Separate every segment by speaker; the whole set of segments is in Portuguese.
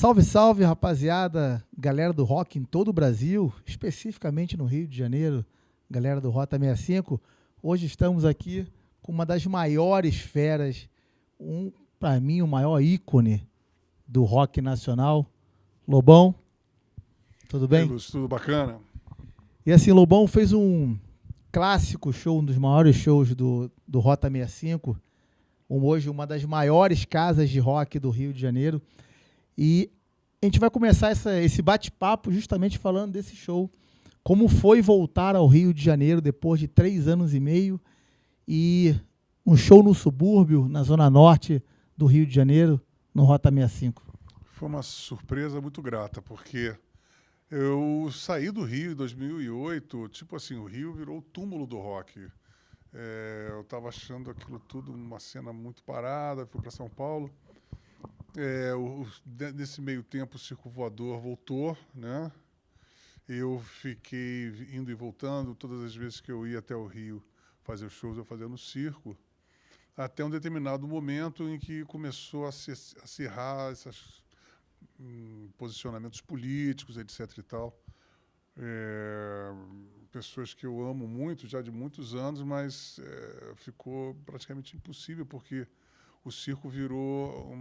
Speaker 1: Salve, salve, rapaziada, galera do rock em todo o Brasil, especificamente no Rio de Janeiro, galera do Rota 65. Hoje estamos aqui com uma das maiores feras, para mim, o maior ícone do rock nacional, Lobão. Tudo bem?
Speaker 2: Lúcio, tudo bacana?
Speaker 1: E assim, Lobão fez um clássico show, um dos maiores shows do Rota 65, hoje uma das maiores casas de rock do Rio de Janeiro. E a gente vai começar esse bate-papo justamente falando desse show. Como foi voltar ao Rio de Janeiro depois de 3 anos e meio e um show no subúrbio, na zona norte do Rio de Janeiro, no Rota 65.
Speaker 2: Foi uma surpresa muito grata, porque eu saí do Rio em 2008, tipo assim, o Rio virou o túmulo do rock. Eu estava achando aquilo tudo uma cena muito parada, fui para São Paulo. Nesse meio tempo o Circo Voador voltou, né? Eu fiquei indo e voltando, todas as vezes que eu ia até o Rio fazer os shows, eu fazia no circo, até um determinado momento em que começou a se acirrar esses posicionamentos políticos, etc. e tal. Pessoas que eu amo muito, já de muitos anos, mas ficou praticamente impossível, porque o circo virou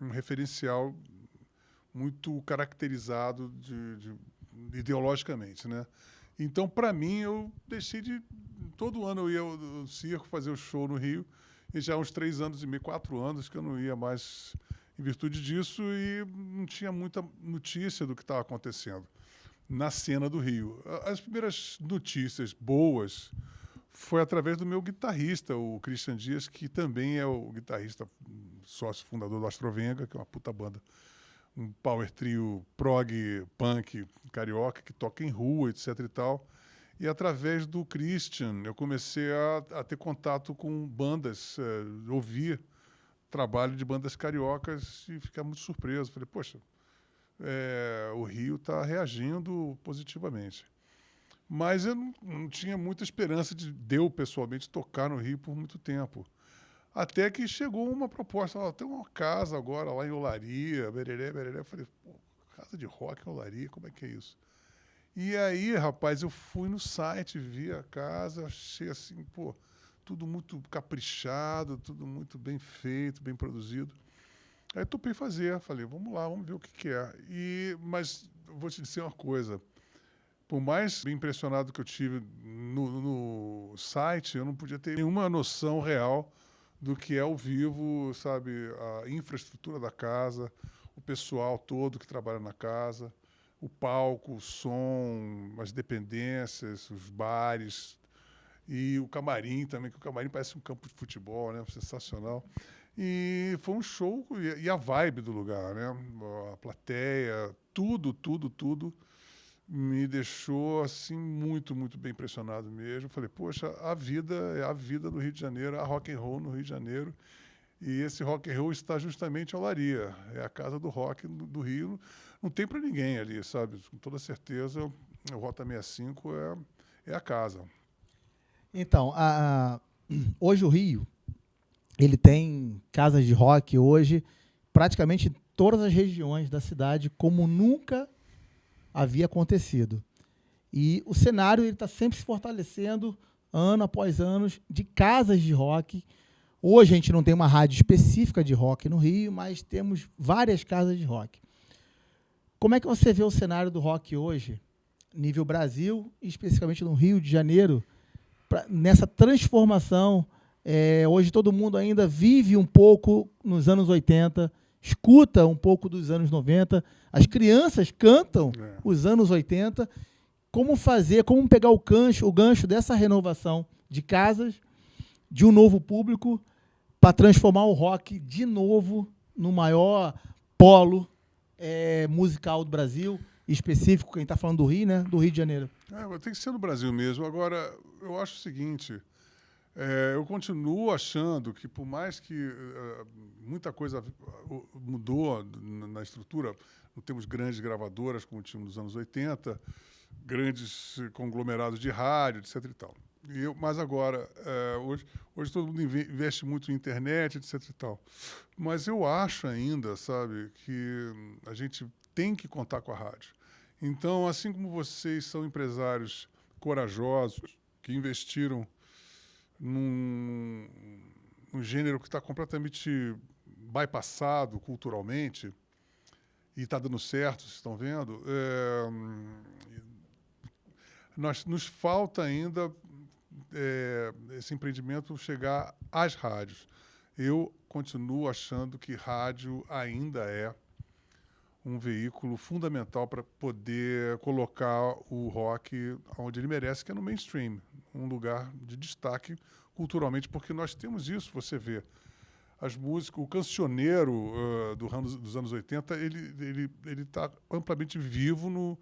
Speaker 2: um referencial muito caracterizado ideologicamente, né? Então, para mim, eu deixei de... Todo ano eu ia ao circo fazer o show no Rio, e já há uns 3 anos e meio, 4 anos que eu não ia mais em virtude disso, e não tinha muita notícia do que estava acontecendo na cena do Rio. As primeiras notícias boas foi através do meu guitarrista, o Christian Dias, que também é o guitarrista sócio fundador do Astrovenga, que é uma puta banda, um power trio prog, punk, carioca, que toca em rua, etc. e tal. E através do Christian, eu comecei a ter contato com bandas, ouvir trabalho de bandas cariocas e ficar muito surpreso. Falei, poxa, o Rio está reagindo positivamente. Mas eu não tinha muita esperança de eu, pessoalmente, tocar no Rio por muito tempo. Até que chegou uma proposta, tem uma casa agora lá em Olaria, bereré, bereré. Eu falei, pô, casa de rock em Olaria, como é que é isso? E aí, rapaz, eu fui no site, vi a casa, achei assim, pô, tudo muito caprichado, tudo muito bem feito, bem produzido. Aí topei fazer, falei, vamos lá, vamos ver o que é. Mas vou te dizer uma coisa, por mais bem impressionado que eu tive no site, eu não podia ter nenhuma noção real do que é ao vivo, sabe, a infraestrutura da casa, o pessoal todo que trabalha na casa, o palco, o som, as dependências, os bares e o camarim também, que o camarim parece um campo de futebol, né, sensacional. E foi um show, e a vibe do lugar, né, a plateia, tudo me deixou assim muito, muito bem impressionado mesmo. Falei, poxa, a vida é a vida do Rio de Janeiro, a rock and roll no Rio de Janeiro. E esse rock and roll está justamente em Olaria. É a casa do rock do Rio. Não tem para ninguém ali, sabe? Com toda certeza, o Rota 65 é a casa.
Speaker 1: Então, hoje o Rio, ele tem casas de rock hoje praticamente em todas as regiões da cidade, como nunca havia acontecido. E o cenário está sempre se fortalecendo, ano após ano, de casas de rock. Hoje a gente não tem uma rádio específica de rock no Rio, mas temos várias casas de rock. Como é que você vê o cenário do rock hoje, nível Brasil, e especificamente no Rio de Janeiro, nessa transformação? Hoje todo mundo ainda vive um pouco nos anos 80, escuta um pouco dos anos 90, as crianças cantam os anos 80. Como pegar o gancho dessa renovação de casas, de um novo público, para transformar o rock de novo no maior polo musical do Brasil, específico, quem está falando do Rio, né? Do Rio de Janeiro.
Speaker 2: Tem que ser no Brasil mesmo. Agora, eu acho o seguinte, eu continuo achando que, por mais que muita coisa mudou na estrutura, não temos grandes gravadoras como tínhamos nos anos 80, grandes conglomerados de rádio, etc. e tal. Mas agora, hoje todo mundo investe muito em internet, etc e tal. Mas eu acho ainda, sabe, que a gente tem que contar com a rádio. Então, assim como vocês são empresários corajosos, que investiram num gênero que está completamente bypassado culturalmente e está dando certo, vocês estão vendo, nos falta ainda esse empreendimento chegar às rádios. Eu continuo achando que rádio ainda é um veículo fundamental para poder colocar o rock onde ele merece, que é no mainstream, um lugar de destaque culturalmente, porque nós temos isso, você vê. As músicas, o cancioneiro dos anos 80, ele está amplamente vivo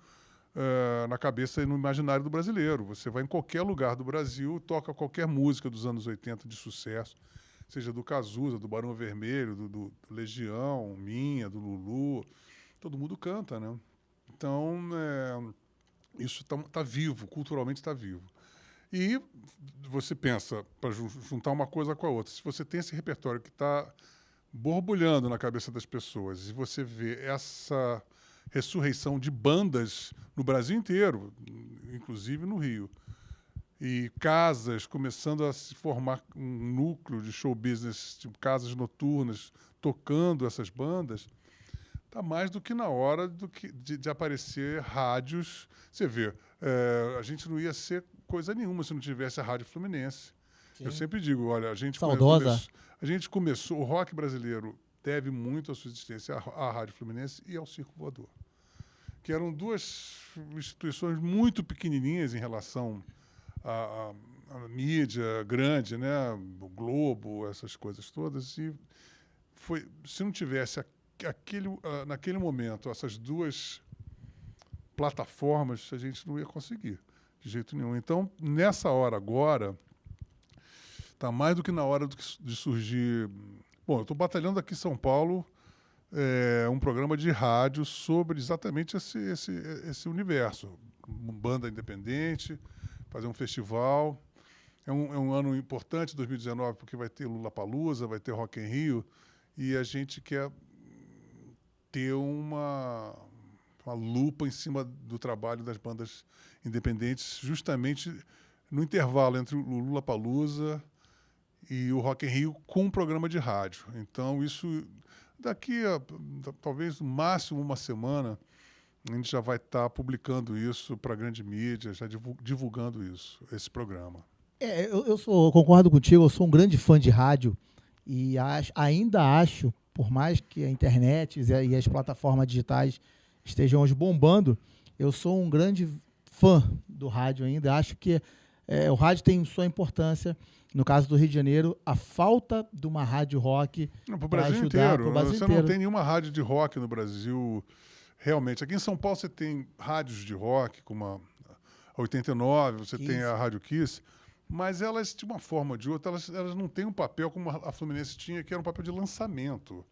Speaker 2: na cabeça e no imaginário do brasileiro. Você vai em qualquer lugar do Brasil, toca qualquer música dos anos 80 de sucesso, seja do Cazuza, do Barão Vermelho, do Legião, minha, do Lulu. Todo mundo canta, né? Então, isso tá vivo, culturalmente está vivo. E você pensa, para juntar uma coisa com a outra, se você tem esse repertório que está borbulhando na cabeça das pessoas e você vê essa ressurreição de bandas no Brasil inteiro, inclusive no Rio, e casas começando a se formar um núcleo de show business, tipo casas noturnas, tocando essas bandas, está mais do que na hora de aparecer rádios. Você vê, a gente não ia ser coisa nenhuma se não tivesse a Rádio Fluminense. Sim. Eu sempre digo, olha, a gente começou, o rock brasileiro deve muito à sua existência à Rádio Fluminense e ao Circo Voador, que eram duas instituições muito pequenininhas em relação à mídia grande, né? O Globo, essas coisas todas. E se não tivesse naquele momento essas duas plataformas, a gente não ia conseguir de jeito nenhum. Então, nessa hora agora, está mais do que na hora de surgir... Bom, eu estou batalhando aqui em São Paulo um programa de rádio sobre exatamente esse universo. Uma banda independente, fazer um festival. É um ano importante, 2019, porque vai ter Lollapalooza, vai ter Rock in Rio, e a gente quer ter uma lupa em cima do trabalho das bandas independentes, justamente no intervalo entre o Lollapalooza e o Rock in Rio, com um programa de rádio. Então, isso, daqui a talvez no máximo uma semana, a gente já vai estar publicando isso para a grande mídia, já divulgando esse programa.
Speaker 1: Eu concordo contigo, eu sou um grande fã de rádio e ainda acho, por mais que a internet e as plataformas digitais estejam hoje bombando, eu sou um grande fã do rádio ainda. Acho que o rádio tem sua importância. No caso do Rio de Janeiro, a falta de uma rádio rock para ajudar o Brasil inteiro.
Speaker 2: Não tem nenhuma rádio de rock no Brasil, realmente. Aqui em São Paulo você tem rádios de rock, como a 89, você tem a Rádio Kiss, mas elas, de uma forma ou de outra, elas não têm um papel como a Fluminense tinha, que era um papel de lançamento.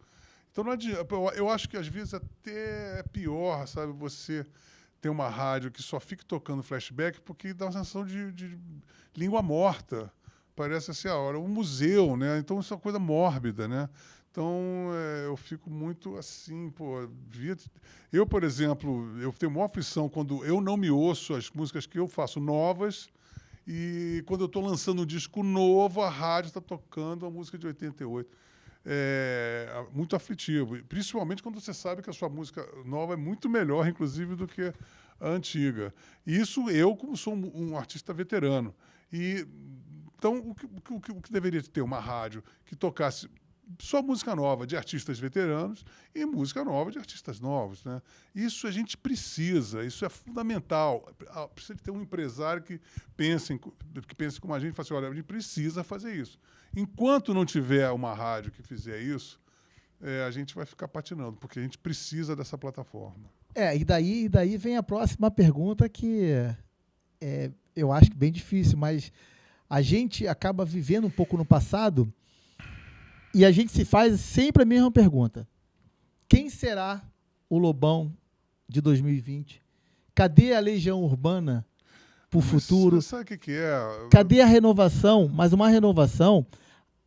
Speaker 2: Então, não adianta, eu acho que às vezes até é pior, sabe, você ter uma rádio que só fique tocando flashback, porque dá uma sensação de língua morta. Parece assim, um museu, né? Então, isso é uma coisa mórbida, né? Então, eu fico muito assim, eu, por exemplo, eu tenho uma aflição quando eu não me ouço as músicas que eu faço novas, e quando eu estou lançando um disco novo, a rádio está tocando a música de 88. Muito aflitivo, principalmente quando você sabe que a sua música nova é muito melhor, inclusive, do que a antiga. Isso eu, como sou um artista veterano. Então, o que deveria ter uma rádio que tocasse só música nova de artistas veteranos e música nova de artistas novos, né? Isso a gente precisa, isso é fundamental. Precisa ter um empresário que pense como a gente, fala assim, olha, a gente precisa fazer isso. Enquanto não tiver uma rádio que fizer isso, a gente vai ficar patinando, porque a gente precisa dessa plataforma.
Speaker 1: E daí vem a próxima pergunta, que eu acho que bem difícil, mas a gente acaba vivendo um pouco no passado e a gente se faz sempre a mesma pergunta. Quem será o Lobão de 2020? Cadê a Legião Urbana pro futuro.
Speaker 2: Sabe o que é?
Speaker 1: Cadê a renovação? Mas uma renovação...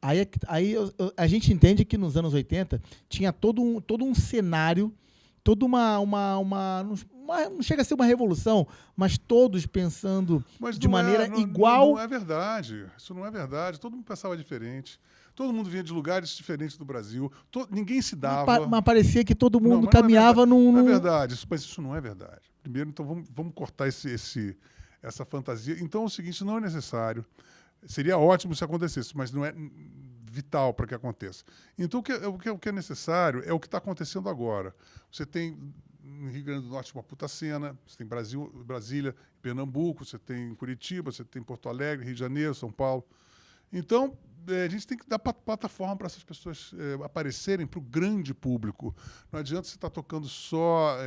Speaker 1: Aí a gente entende que nos anos 80 tinha todo um cenário, toda não chega a ser uma revolução, mas todos pensando de maneira igual.
Speaker 2: Não é verdade. Isso não é verdade. Todo mundo pensava diferente. Todo mundo vinha de lugares diferentes do Brasil. Ninguém se dava.
Speaker 1: Mas parecia que todo mundo caminhava num...
Speaker 2: Não é verdade. Mas isso não é verdade. Primeiro, então, vamos cortar essa fantasia. Então, é o seguinte, não é necessário. Seria ótimo se acontecesse, mas não é vital para que aconteça. Então, o que é necessário é o que está acontecendo agora. Você tem no Rio Grande do Norte uma puta cena, você tem Brasília, Pernambuco, você tem Curitiba, você tem Porto Alegre, Rio de Janeiro, São Paulo. Então, a gente tem que dar plataforma para essas pessoas aparecerem para o grande público. Não adianta você estar tocando só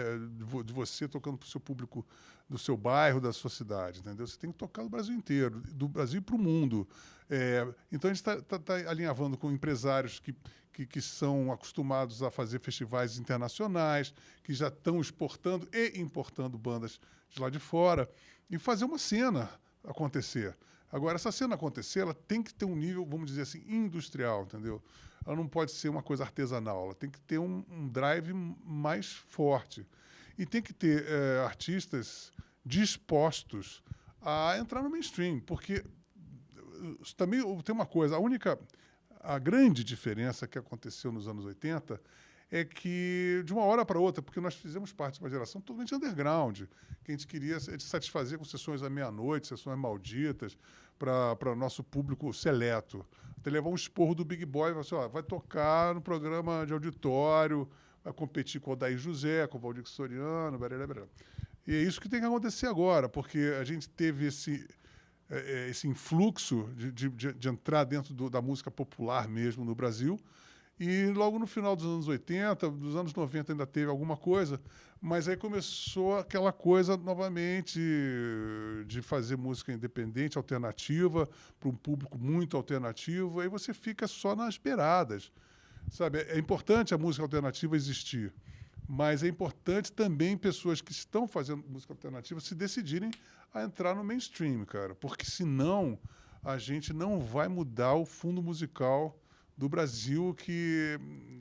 Speaker 2: de você, tocando para o seu público do seu bairro, da sua cidade, entendeu? Você tem que tocar no Brasil inteiro, do Brasil para o mundo. Então, a gente está alinhavando com empresários que são acostumados a fazer festivais internacionais, que já estão exportando e importando bandas de lá de fora, e fazer uma cena acontecer. Agora, essa cena acontecer, ela tem que ter um nível, vamos dizer assim, industrial, entendeu? Ela não pode ser uma coisa artesanal, ela tem que ter um drive mais forte. E tem que ter artistas dispostos a entrar no mainstream, porque também tem uma coisa, a grande diferença que aconteceu nos anos 80 é que, de uma hora para outra, porque nós fizemos parte de uma geração totalmente underground, que a gente queria satisfazer com sessões à meia-noite, sessões malditas, para o nosso público seleto. Até levar um esporro do Big Boy, assim, vai tocar no programa de auditório, vai competir com o Odair José, com o Valdir Soriano, blá, blá, blá. E é isso que tem que acontecer agora, porque a gente teve esse influxo de entrar dentro da música popular mesmo no Brasil. E logo no final dos anos 80, dos anos 90 ainda teve alguma coisa, mas aí começou aquela coisa novamente de fazer música independente, alternativa, para um público muito alternativo, aí você fica só nas beiradas, sabe? É importante a música alternativa existir, mas é importante também pessoas que estão fazendo música alternativa se decidirem a entrar no mainstream, cara, porque senão a gente não vai mudar o fundo musical do Brasil, que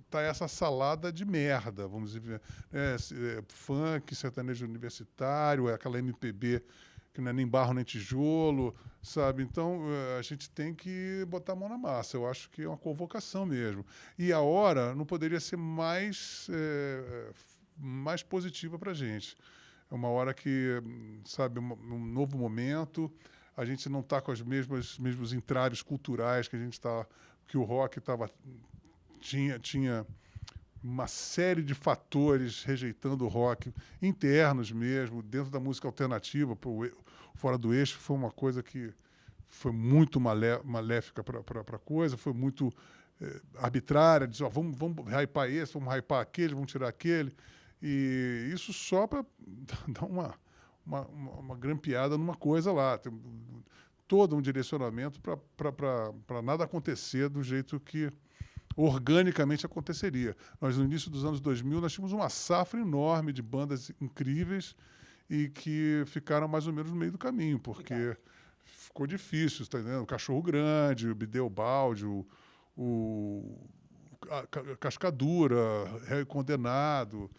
Speaker 2: tá essa salada de merda, vamos dizer, funk, sertanejo universitário, aquela MPB que não é nem barro nem tijolo, sabe? Então, a gente tem que botar a mão na massa. Eu acho que é uma convocação mesmo. E a hora não poderia ser mais positiva para a gente. É uma hora que, sabe, um novo momento, a gente não está com os mesmos entraves culturais que a gente está, que o rock tinha uma série de fatores rejeitando o rock, internos mesmo, dentro da música alternativa, fora do eixo, foi uma coisa que foi muito maléfica para a coisa, foi muito arbitrária, dizer, vamos hypar esse, vamos hypar aquele, vamos tirar aquele, e isso só para dar uma grampeada numa coisa lá, tem todo um direcionamento para nada acontecer do jeito que organicamente aconteceria. Nós, no início dos anos 2000, nós tínhamos uma safra enorme de bandas incríveis e que ficaram mais ou menos no meio do caminho, porque ficou difícil, tá entendendo? O Cachorro Grande, o Bideu Balde, a Cascadura, Réu Condenado,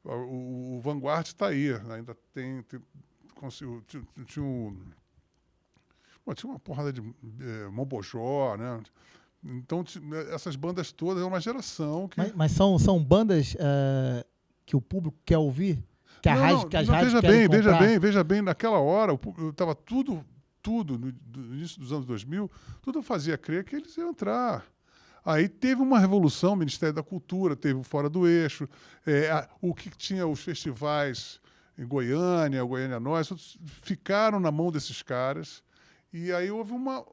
Speaker 2: o Vanguard está aí, ainda tinha uma porrada de Mobojó, né? Então, essas bandas todas é uma geração que...
Speaker 1: Mas são bandas que o público quer ouvir? Que as rádios
Speaker 2: veja bem, naquela hora, estava tudo no início dos anos 2000, tudo fazia crer que eles iam entrar. Aí teve uma revolução, o Ministério da Cultura, teve o Fora do Eixo, o que tinha os festivais em Goiânia, o Goiânia Nós, ficaram na mão desses caras, e aí houve uma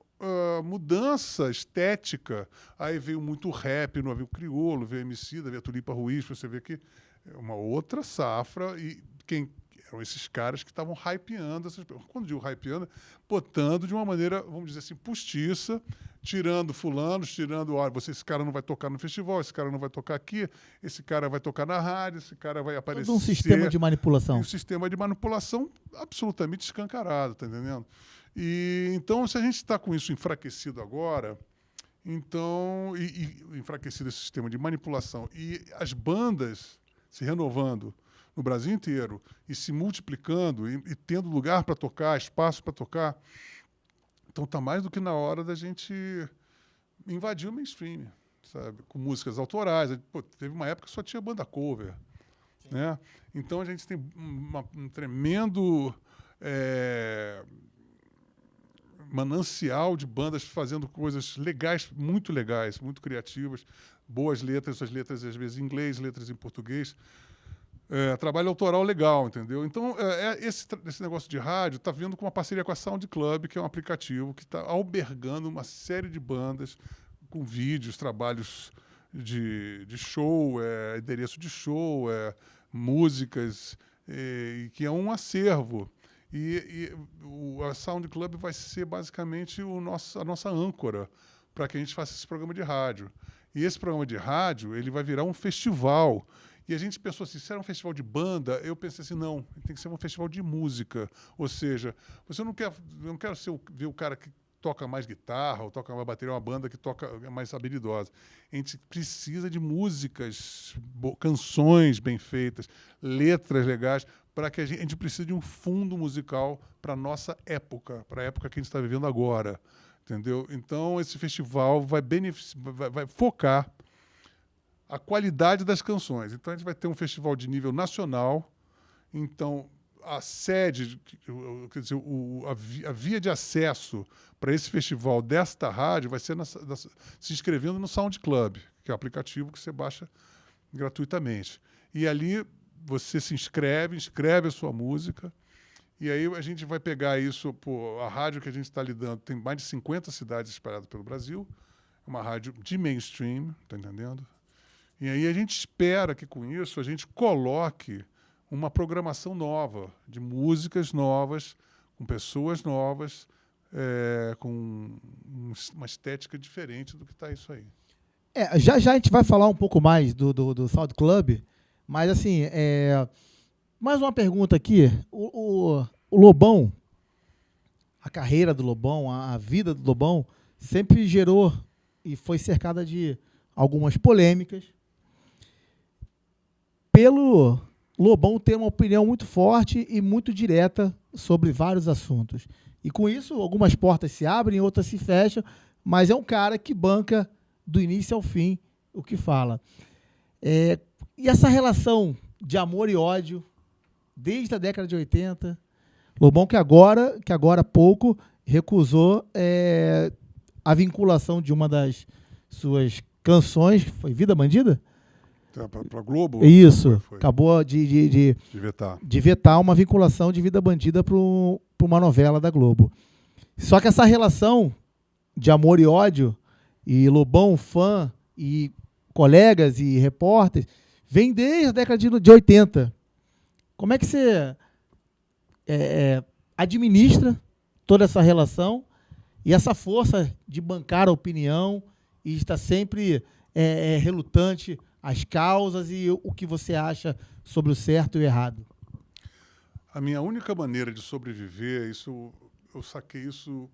Speaker 2: mudança estética. Aí veio muito rap, não havia o Criolo, veio a Emicida, veio a Tulipa Ruiz, você vê que é uma outra safra, e quem eram esses caras que estavam hypeando essas pessoas. Quando digo hypeando, botando de uma maneira, vamos dizer assim, postiça, tirando fulanos, tirando, olha, esse cara não vai tocar no festival, esse cara não vai tocar aqui, esse cara vai tocar na rádio, esse cara vai aparecer.
Speaker 1: Todo um sistema de manipulação.
Speaker 2: E um sistema de manipulação absolutamente escancarado, tá entendendo? E então, se a gente está com isso enfraquecido agora, então, e enfraquecido esse sistema de manipulação, e as bandas se renovando no Brasil inteiro e se multiplicando e tendo lugar para tocar, espaço para tocar, então está mais do que na hora da gente invadir o mainstream, sabe? Com músicas autorais. Pô, teve uma época que só tinha banda cover, né? Então a gente tem um tremendo manancial de bandas fazendo coisas legais, muito criativas, boas letras, essas letras às vezes em inglês, letras em português. Trabalho autoral legal, entendeu? Então, esse negócio de rádio está vindo com uma parceria com a Sound Club, que é um aplicativo que está albergando uma série de bandas com vídeos, trabalhos de show, endereço de show, músicas, que é um acervo. A Sound Club vai ser basicamente a nossa âncora para que a gente faça esse programa de rádio. E esse programa de rádio ele vai virar um festival. E a gente pensou assim, se era um festival de banda, eu pensei assim, não, tem que ser um festival de música. Ou seja, você não quer ver o cara que toca mais guitarra ou toca mais bateria, uma banda que toca mais habilidosa. A gente precisa de músicas, canções bem feitas, letras legais, para que a gente precisa de um fundo musical para a nossa época, para a época que a gente está vivendo agora. Entendeu? Então, esse festival vai focar a qualidade das canções. Então, a gente vai ter um festival de nível nacional. Então, a sede, quer dizer, a via de acesso para esse festival desta rádio vai ser se inscrevendo no Sound Club, que é o aplicativo que você baixa gratuitamente. E ali você se inscreve a sua música, e aí a gente vai pegar isso, a rádio que a gente está lidando, tem mais de 50 cidades espalhadas pelo Brasil, é uma rádio de mainstream, tá entendendo? E aí a gente espera que com isso a gente coloque uma programação nova, de músicas novas, com pessoas novas, com uma estética diferente do que está isso aí.
Speaker 1: Já a gente vai falar um pouco mais do Sound Club, mas assim, mais uma pergunta aqui. O Lobão, a carreira do Lobão, a vida do Lobão, sempre gerou e foi cercada de algumas polêmicas. Pelo Lobão ter uma opinião muito forte e muito direta sobre vários assuntos. E com isso, algumas portas se abrem, outras se fecham, mas é um cara que banca do início ao fim o que fala. E essa relação de amor e ódio, desde a década de 80, Lobão que agora há pouco recusou a vinculação de uma das suas canções, foi Vida Bandida?
Speaker 2: Para Globo?
Speaker 1: Isso,
Speaker 2: foi.
Speaker 1: Acabou de vetar uma vinculação de Vida Bandida para uma novela da Globo. Só que essa relação de amor e ódio, e Lobão, fã, e colegas e repórteres, vem desde a década de 80. Como é que você administra toda essa relação e essa força de bancar a opinião e estar sempre relutante às causas e o que você acha sobre o certo e o errado?
Speaker 2: A minha única maneira de sobreviver, eu saquei isso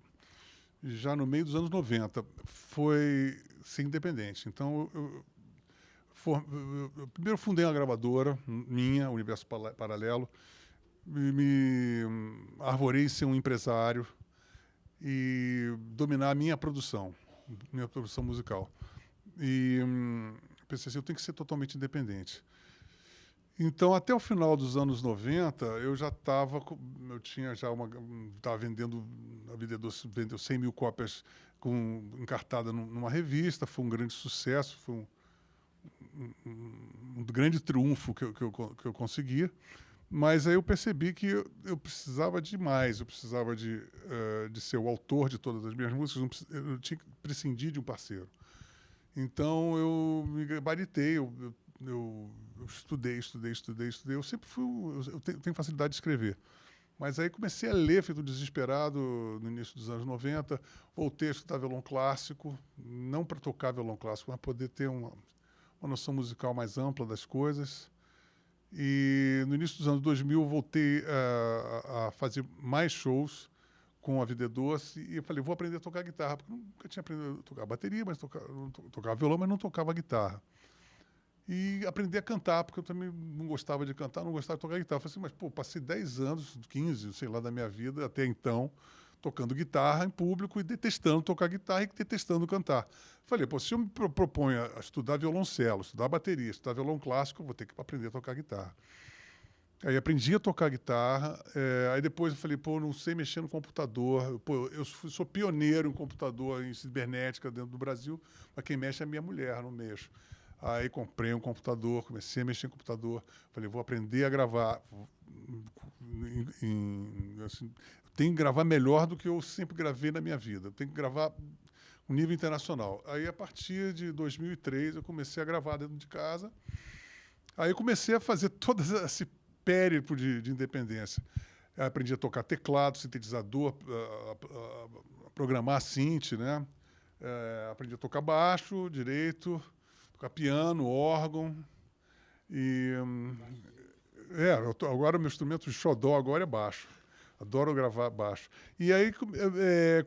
Speaker 2: já no meio dos anos 90, foi ser independente. Então, eu primeiro fundei uma gravadora minha, Universo Paralelo, me arvorei em ser um empresário e dominar a minha produção musical. E pensei assim, eu tenho que ser totalmente independente. Então, até o final dos anos 90, eu estava vendendo, a Vendedor vendeu 100 mil cópias encartada numa revista, foi um grande sucesso, foi um grande triunfo que eu consegui, mas aí eu percebi que eu precisava de mais, eu precisava de ser o autor de todas as minhas músicas, eu tinha que prescindir de um parceiro. Então eu me gabaritei, eu eu estudei. Eu sempre fui... Eu tenho facilidade de escrever. Mas aí comecei a ler, feito desesperado, no início dos anos 90. Voltei a estudar violão clássico, não para tocar violão clássico, mas poder ter uma noção musical mais ampla das coisas. E no início dos anos 2000 voltei a fazer mais shows com A Vida é Doce, e eu falei, vou aprender a tocar guitarra, porque eu nunca tinha aprendido a tocar bateria, mas tocava violão, mas não tocava guitarra. E aprender a cantar, porque eu também não gostava de cantar, não gostava de tocar guitarra. Eu falei assim, mas, pô, passei 10 anos, 15, sei lá, da minha vida, até então, tocando guitarra em público e detestando tocar guitarra e detestando cantar. Falei, pô, se eu me proponho a estudar violoncelo, estudar bateria, estudar violão clássico, eu vou ter que aprender a tocar guitarra. Aí aprendi a tocar guitarra, aí depois eu falei, pô, não sei mexer no computador, pô, eu sou pioneiro em computador, em cibernética dentro do Brasil, mas quem mexe é a minha mulher, não mexo. Aí comprei um computador, comecei a mexer em computador, falei, vou aprender a gravar, assim, tenho que gravar melhor do que eu sempre gravei na minha vida, tenho que gravar um nível internacional. Aí, a partir de 2003, eu comecei a gravar dentro de casa, aí eu comecei a fazer todo esse périplo de independência. Eu aprendi a tocar teclado, sintetizador, a programar synth, né? Aprendi a tocar baixo, direito, tocar piano, órgão. E agora o meu instrumento de xodó agora é baixo. Adoro gravar baixo. E aí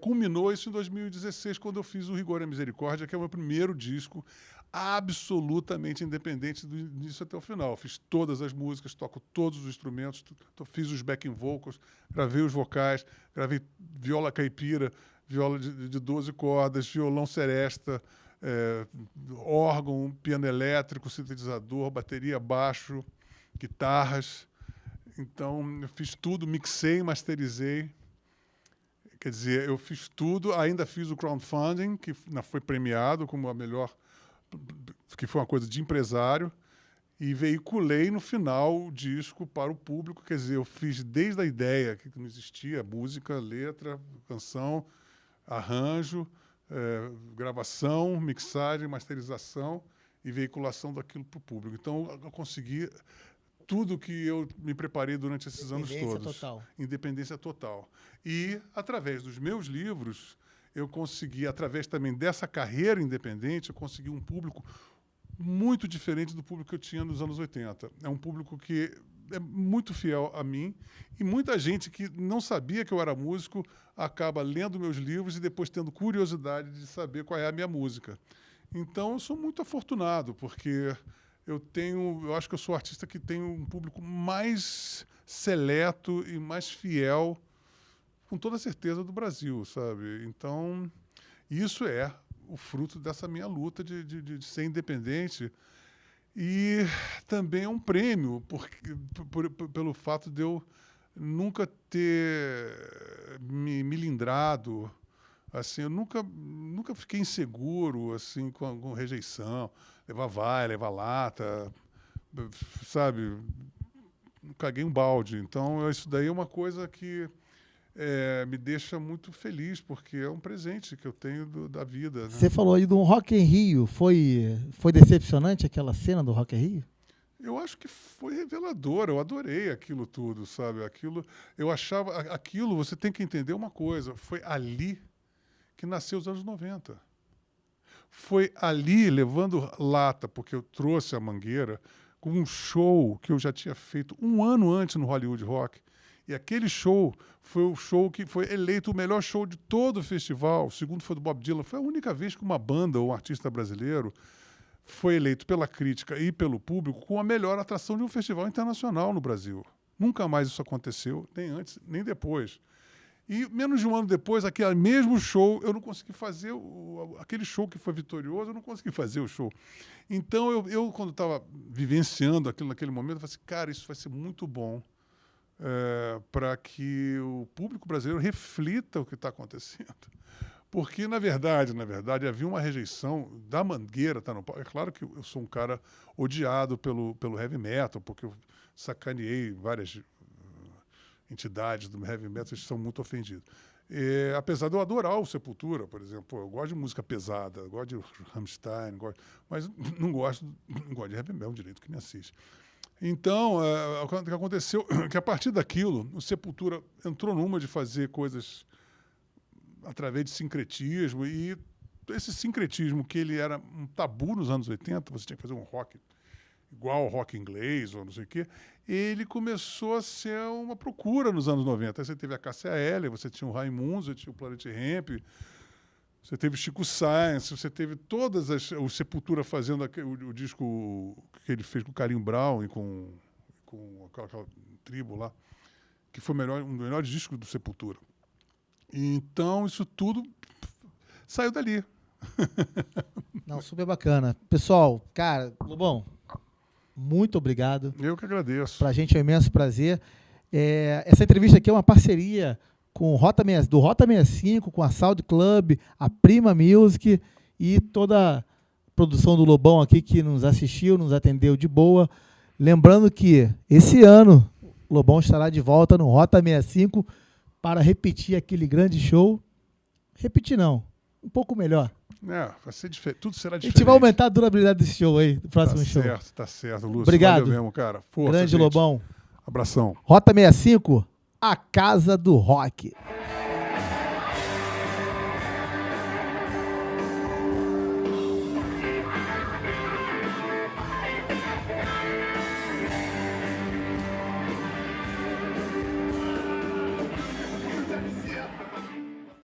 Speaker 2: culminou isso em 2016, quando eu fiz o Rigor e a Misericórdia, que é o meu primeiro disco absolutamente independente do início até o final. Fiz todas as músicas, toco todos os instrumentos, fiz os backing vocals, gravei os vocais, gravei viola caipira, viola de 12 cordas, violão seresta, órgão, piano elétrico, sintetizador, bateria, baixo, guitarras. Então, eu fiz tudo, mixei, masterizei. Quer dizer, eu fiz tudo, ainda fiz o crowdfunding, que foi premiado como a melhor, que foi uma coisa de empresário, e veiculei no final o disco para o público. Quer dizer, eu fiz desde a ideia, que não existia, música, letra, canção, arranjo, gravação, mixagem, masterização e veiculação daquilo para o público. Então, eu consegui tudo que eu me preparei durante esses anos todos.
Speaker 1: Total.
Speaker 2: Independência total. E, através dos meus livros, eu consegui, através também dessa carreira independente, eu consegui um público muito diferente do público que eu tinha nos anos 80. É um público que é muito fiel a mim, e muita gente que não sabia que eu era músico acaba lendo meus livros e depois tendo curiosidade de saber qual é a minha música. Então, eu sou muito afortunado, porque eu acho que eu sou o artista que tem um público mais seleto e mais fiel, com toda certeza, do Brasil, sabe? Então, isso é o fruto dessa minha luta de ser independente. E também é um prêmio, pelo fato de eu nunca ter me melindrado. Assim, eu nunca fiquei inseguro assim, com rejeição. Levar vai, levar lata, sabe? Caguei um balde. Então, isso daí é uma coisa que me deixa muito feliz, porque é um presente que eu tenho da vida. Né?
Speaker 1: Você falou aí do Rock in Rio. Foi decepcionante aquela cena do Rock in Rio?
Speaker 2: Eu acho que foi revelador. Eu adorei aquilo tudo, sabe? Eu achava... Aquilo, você tem que entender uma coisa. Foi ali que nasceu os anos 90. Foi ali, levando lata, porque eu trouxe a Mangueira, com um show que eu já tinha feito um ano antes no Hollywood Rock. E aquele show foi o show que foi eleito o melhor show de todo o festival. O segundo foi do Bob Dylan. Foi a única vez que uma banda ou um artista brasileiro foi eleito pela crítica e pelo público com a melhor atração de um festival internacional no Brasil. Nunca mais isso aconteceu, nem antes, nem depois. E menos de um ano depois, aquele mesmo show, eu não consegui fazer aquele show que foi vitorioso, eu não consegui fazer o show. Então, eu quando estava vivenciando aquilo naquele momento, eu falei assim, cara, isso vai ser muito bom para que o público brasileiro reflita o que está acontecendo. Porque, na verdade, havia uma rejeição da Mangueira estar no palco. É claro que eu sou um cara odiado pelo heavy metal, porque eu sacaneei várias entidades do heavy metal, eles são muito ofendidos. Apesar de eu adorar o Sepultura, por exemplo. Pô, eu gosto de música pesada, eu gosto de Rammstein, mas não gosto de heavy metal direito, que me assiste. Então, o que aconteceu que a partir daquilo, o Sepultura entrou numa de fazer coisas através de sincretismo, e esse sincretismo que ele era um tabu nos anos 80, você tinha que fazer um rock igual ao rock inglês ou não sei o quê, ele começou a ser uma procura nos anos 90. Aí você teve a Cássia Eller, você tinha o Raimundos, você tinha o Planet Hemp, você teve Chico Science, você teve o Sepultura fazendo o disco que ele fez com o Carlinhos Brown e com aquela tribo lá, que foi um dos melhores discos do Sepultura. Então, isso tudo saiu dali.
Speaker 1: Não, super bacana. Pessoal, cara, Lobão, muito obrigado.
Speaker 2: Eu que agradeço.
Speaker 1: Pra gente é um imenso prazer. Essa entrevista aqui é uma parceria com do Rota 65, com a Sound Club, a Prima Music e toda a produção do Lobão aqui que nos assistiu, nos atendeu de boa. Lembrando que esse ano o Lobão estará de volta no Rota 65 para repetir aquele grande show. Repetir não, um pouco melhor.
Speaker 2: Vai ser diferente. Tudo será diferente.
Speaker 1: A gente vai aumentar a durabilidade desse show aí, do próximo show.
Speaker 2: Tá certo, Lúcio.
Speaker 1: Obrigado.
Speaker 2: Valeu mesmo, cara. Força,
Speaker 1: grande
Speaker 2: gente.
Speaker 1: Lobão.
Speaker 2: Abração.
Speaker 1: Rota 65, a casa do rock.